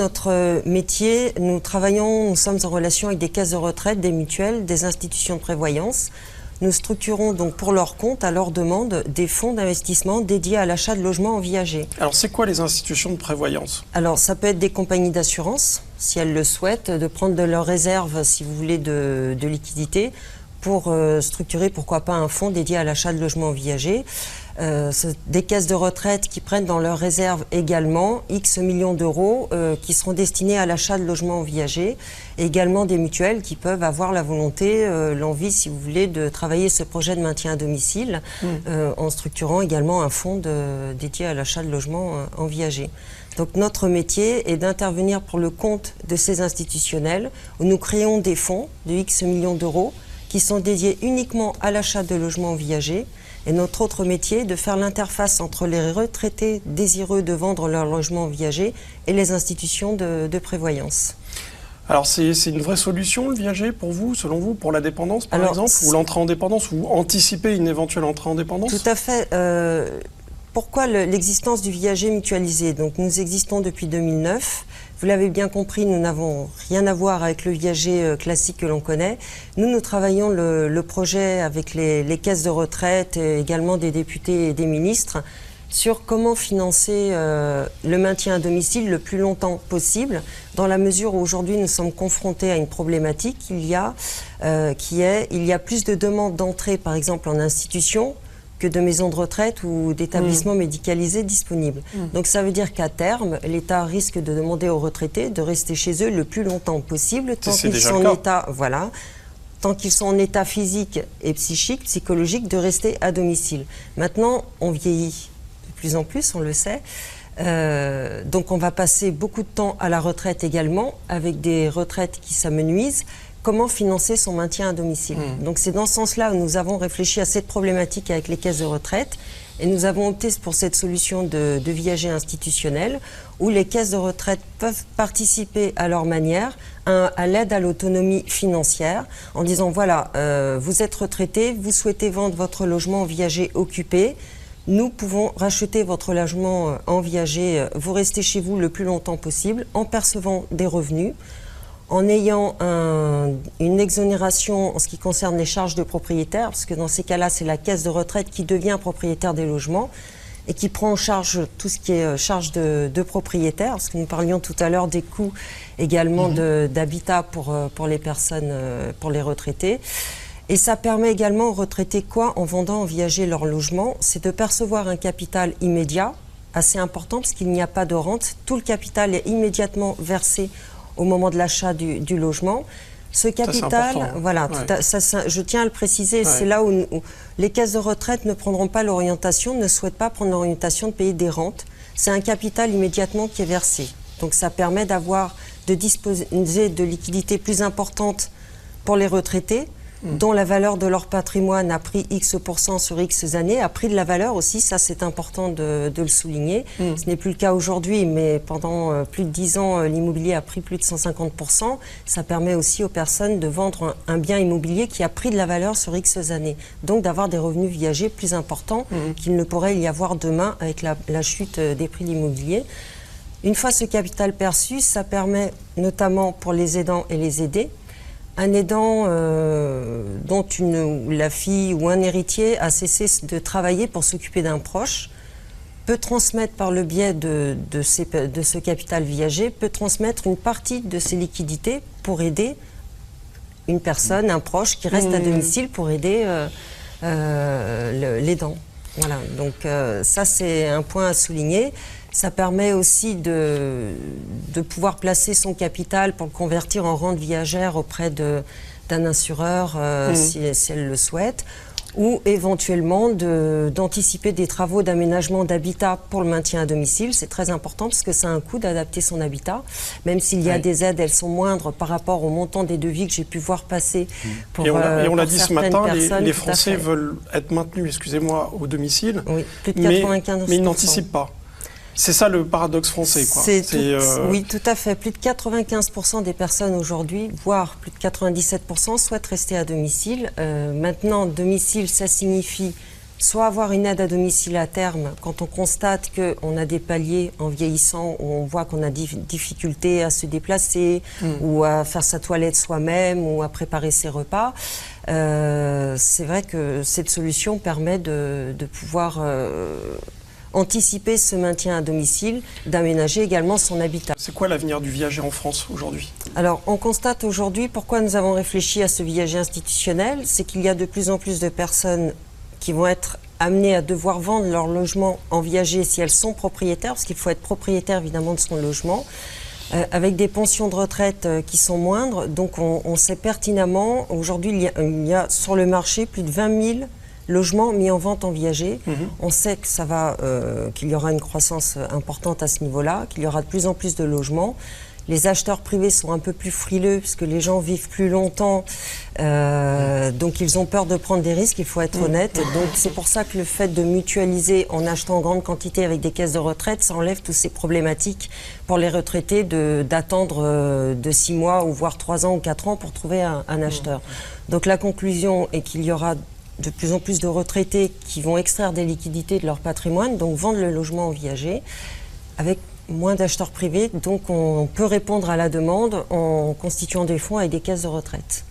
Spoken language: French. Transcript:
notre métier, nous sommes en relation avec des caisses de retraite, des mutuelles, des institutions de prévoyance. Nous structurons donc pour leur compte, à leur demande, des fonds d'investissement dédiés à l'achat de logements en viager. Alors, c'est quoi les institutions de prévoyance? Alors, ça peut être des compagnies d'assurance, si elles le souhaitent, de prendre de leurs réserves, si vous voulez, de liquidité, pour structurer, pourquoi pas, un fonds dédié à l'achat de logements en viager. Des caisses de retraite qui prennent dans leurs réserves également X millions d'euros qui seront destinés à l'achat de logements en viager. Et également des mutuelles qui peuvent avoir la volonté, l'envie, si vous voulez, de travailler ce projet de maintien à domicile en structurant également un fonds dédié à l'achat de logements en viager. Donc notre métier est d'intervenir pour le compte de ces institutionnels où nous créons des fonds de X millions d'euros qui sont dédiés uniquement à l'achat de logements en viager. Et notre autre métier est de faire l'interface entre les retraités désireux de vendre leur logement en viager et les institutions de prévoyance. Alors c'est une vraie solution, le viager, pour vous, selon vous, pour la dépendance par exemple, ou l'entrée en dépendance, ou anticiper une éventuelle entrée en dépendance? Tout à fait. Pourquoi l'existence du viager mutualisé? Donc nous existons depuis 2009. Vous l'avez bien compris, nous n'avons rien à voir avec le viager classique que l'on connaît. Nous travaillons le projet avec les caisses de retraite, et également des députés et des ministres, sur comment financer le maintien à domicile le plus longtemps possible, dans la mesure où aujourd'hui nous sommes confrontés à une problématique il y a plus de demandes d'entrée, par exemple en institution, que de maisons de retraite ou d'établissements médicalisés disponibles. Donc ça veut dire qu'à terme, l'État risque de demander aux retraités de rester chez eux le plus longtemps possible, tant qu'ils sont en état, tant qu'ils sont en état physique et psychique, psychologique, de rester à domicile. Maintenant, on vieillit de plus en plus, on le sait. Donc on va passer beaucoup de temps à la retraite également, avec des retraites qui s'amenuisent. Comment financer son maintien à domicile. Donc c'est dans ce sens-là où nous avons réfléchi à cette problématique avec les caisses de retraite et nous avons opté pour cette solution de viager institutionnel où les caisses de retraite peuvent participer à leur manière à l'aide à l'autonomie financière en disant voilà, vous êtes retraité, vous souhaitez vendre votre logement en viager occupé, nous pouvons racheter votre logement en viager, vous restez chez vous le plus longtemps possible en percevant des revenus, en ayant une exonération en ce qui concerne les charges de propriétaire, parce que dans ces cas-là, c'est la caisse de retraite qui devient propriétaire des logements et qui prend en charge tout ce qui est charge de propriétaire, parce que nous parlions tout à l'heure des coûts également d'habitat pour les personnes, pour les retraités. Et ça permet également aux retraités en vendant en viager leur logement, c'est de percevoir un capital immédiat, assez important, parce qu'il n'y a pas de rente. Tout le capital est immédiatement versé au moment de l'achat du logement. Ce capital, je tiens à le préciser, c'est là où les caisses de retraite ne prendront pas l'orientation, ne souhaitent pas prendre l'orientation de payer des rentes. C'est un capital immédiatement qui est versé. Donc ça permet de disposer de liquidités plus importantes pour les retraités, dont la valeur de leur patrimoine a pris X% sur X années, a pris de la valeur aussi, ça c'est important de le souligner. Ce n'est plus le cas aujourd'hui, mais pendant plus de 10 ans, l'immobilier a pris plus de 150%. Ça permet aussi aux personnes de vendre un bien immobilier qui a pris de la valeur sur X années. Donc d'avoir des revenus viagers plus importants qu'il ne pourrait y avoir demain avec la chute des prix de l'immobilier. Une fois ce capital perçu, ça permet notamment pour les aidants et les aidés, un aidant dont la fille ou un héritier a cessé de travailler pour s'occuper d'un proche peut transmettre par le biais de ce capital viager, peut transmettre une partie de ses liquidités pour aider une personne, un proche qui reste à domicile pour aider l'aidant. Voilà, donc ça c'est un point à souligner. Ça permet aussi de pouvoir placer son capital pour le convertir en rente viagère auprès d'un assureur si elle le souhaite, ou éventuellement d'anticiper des travaux d'aménagement d'habitat pour le maintien à domicile. C'est très important parce que ça a un coût d'adapter son habitat. Même s'il y a des aides, elles sont moindres par rapport au montant des devis que j'ai pu voir passer pour Et on l'a dit ce matin, les Français veulent être maintenus, excusez-moi, au domicile, oui, plus de 95%. Mais ils n'anticipent pas. C'est ça le paradoxe français, quoi. Oui, tout à fait. Plus de 95% des personnes aujourd'hui, voire plus de 97%, souhaitent rester à domicile. Maintenant, domicile, ça signifie soit avoir une aide à domicile à terme quand on constate qu'on a des paliers en vieillissant, où on voit qu'on a difficulté à se déplacer ou à faire sa toilette soi-même ou à préparer ses repas. C'est vrai que cette solution permet de pouvoir anticiper ce maintien à domicile, d'aménager également son habitat. C'est quoi l'avenir du viager en France aujourd'hui? Alors, on constate aujourd'hui pourquoi nous avons réfléchi à ce viager institutionnel, c'est qu'il y a de plus en plus de personnes qui vont être amenées à devoir vendre leur logement en viager si elles sont propriétaires, parce qu'il faut être propriétaire évidemment de son logement, avec des pensions de retraite qui sont moindres. Donc on sait pertinemment, aujourd'hui il y a sur le marché plus de 20 000 logements mis en vente en viager. On sait que qu'il y aura une croissance importante à ce niveau-là, qu'il y aura de plus en plus de logements. Les acheteurs privés sont un peu plus frileux puisque les gens vivent plus longtemps, donc ils ont peur de prendre des risques, il faut être honnête. Donc c'est pour ça que le fait de mutualiser en achetant en grande quantité avec des caisses de retraite, ça enlève toutes ces problématiques pour les retraités d'attendre de 6 mois ou voire 3 ans ou 4 ans pour trouver un acheteur. Donc la conclusion est qu'il y aura de plus en plus de retraités qui vont extraire des liquidités de leur patrimoine, donc vendre le logement en viager, avec moins d'acheteurs privés, donc on peut répondre à la demande en constituant des fonds avec des caisses de retraite.